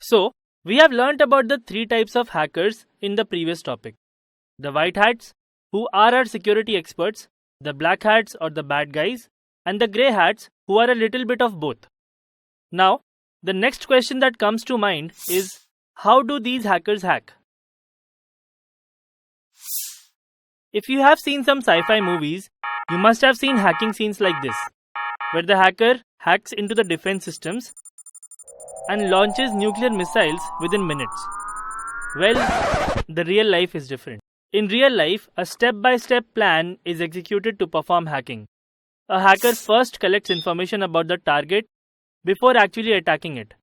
So, we have learnt about the three types of hackers in the previous topic. The white hats, who are our security experts, the black hats or the bad guys, and the grey hats, who are a little bit of both. Now, the next question that comes to mind is, how do these hackers hack? If you have seen some sci-fi movies, you must have seen hacking scenes like this, where the hacker hacks into the defense systems and launches nuclear missiles within minutes. Well, the real life is different. In real life, a step-by-step plan is executed to perform hacking. A hacker first collects information about the target before actually attacking it.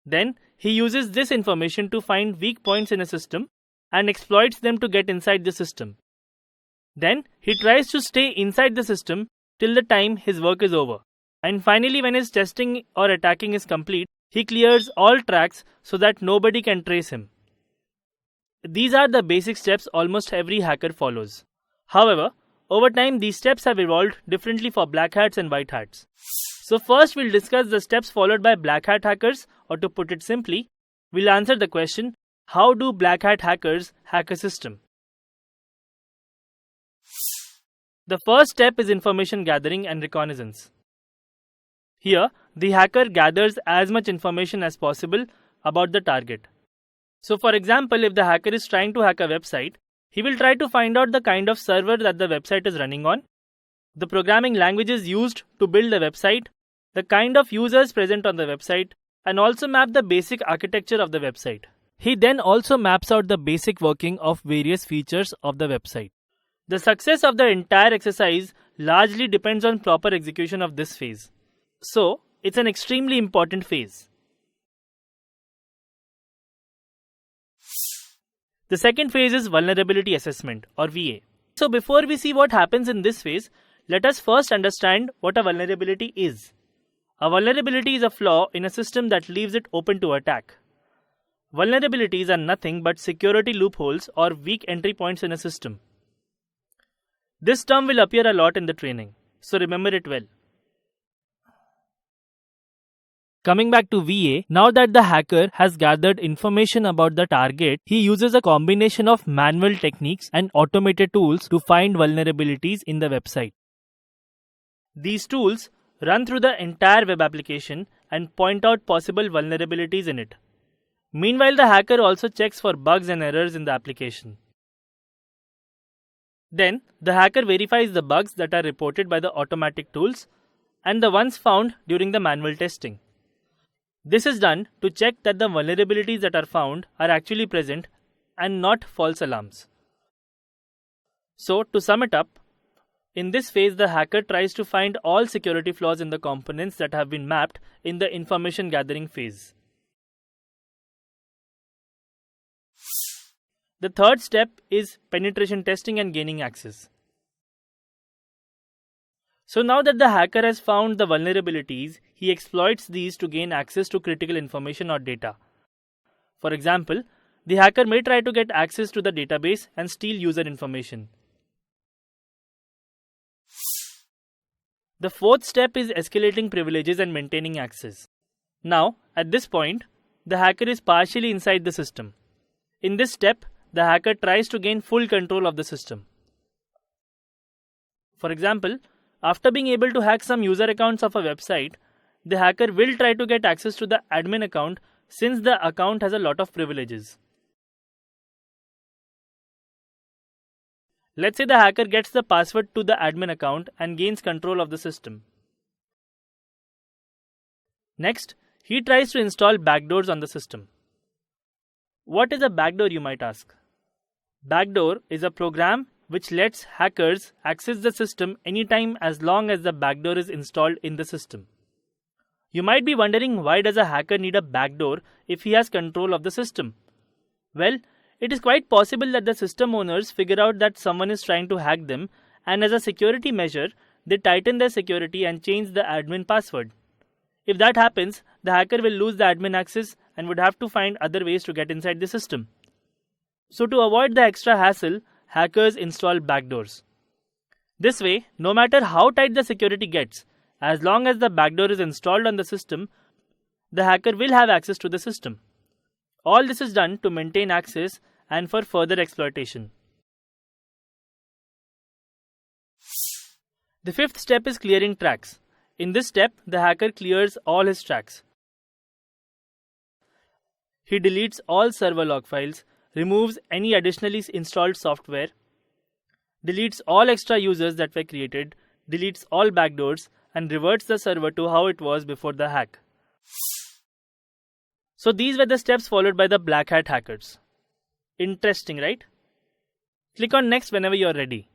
Then, he uses this information to find weak points in a system and exploits them to get inside the system. Then, he tries to stay inside the system till the time his work is over. And finally, when his testing or attacking is complete, he clears all tracks so that nobody can trace him. These are the basic steps almost every hacker follows. However, over time these steps have evolved differently for black hats and white hats. So first we'll discuss the steps followed by black hat hackers, or to put it simply, we'll answer the question, how do black hat hackers hack a system? The first step is information gathering and reconnaissance. Here, the hacker gathers as much information as possible about the target. So for example, if the hacker is trying to hack a website, he will try to find out the kind of server that the website is running on, the programming languages used to build the website, the kind of users present on the website, and also map the basic architecture of the website. He then also maps out the basic working of various features of the website. The success of the entire exercise largely depends on proper execution of this phase. So, it's an extremely important phase. The second phase is vulnerability assessment, or VA. So before we see what happens in this phase, let us first understand what a vulnerability is. A vulnerability is a flaw in a system that leaves it open to attack. Vulnerabilities are nothing but security loopholes or weak entry points in a system. This term will appear a lot in the training, so remember it well. Coming back to VA, now that the hacker has gathered information about the target, he uses a combination of manual techniques and automated tools to find vulnerabilities in the website. These tools run through the entire web application and point out possible vulnerabilities in it. Meanwhile, the hacker also checks for bugs and errors in the application. Then, the hacker verifies the bugs that are reported by the automatic tools and the ones found during the manual testing. This is done to check that the vulnerabilities that are found are actually present and not false alarms. So, to sum it up, in this phase the hacker tries to find all security flaws in the components that have been mapped in the information gathering phase. The third step is penetration testing and gaining access. So now that the hacker has found the vulnerabilities, he exploits these to gain access to critical information or data. For example, the hacker may try to get access to the database and steal user information. The fourth step is escalating privileges and maintaining access. Now, at this point, the hacker is partially inside the system. In this step, the hacker tries to gain full control of the system. For example, after being able to hack some user accounts of a website, the hacker will try to get access to the admin account since the account has a lot of privileges. Let's say the hacker gets the password to the admin account and gains control of the system. Next, he tries to install backdoors on the system. What is a backdoor, you might ask? Backdoor is a program which lets hackers access the system anytime as long as the backdoor is installed in the system. You might be wondering, why does a hacker need a backdoor if he has control of the system? Well, it is quite possible that the system owners figure out that someone is trying to hack them, and as a security measure, they tighten their security and change the admin password. If that happens, the hacker will lose the admin access and would have to find other ways to get inside the system. So to avoid the extra hassle, hackers install backdoors. This way, no matter how tight the security gets, as long as the backdoor is installed on the system, the hacker will have access to the system. All this is done to maintain access and for further exploitation. The fifth step is clearing tracks. In this step, the hacker clears all his tracks. He deletes all server log files, removes any additionally installed software, deletes all extra users that were created, deletes all backdoors, and reverts the server to how it was before the hack. So these were the steps followed by the Black Hat hackers. Interesting, right? Click on next whenever you are ready.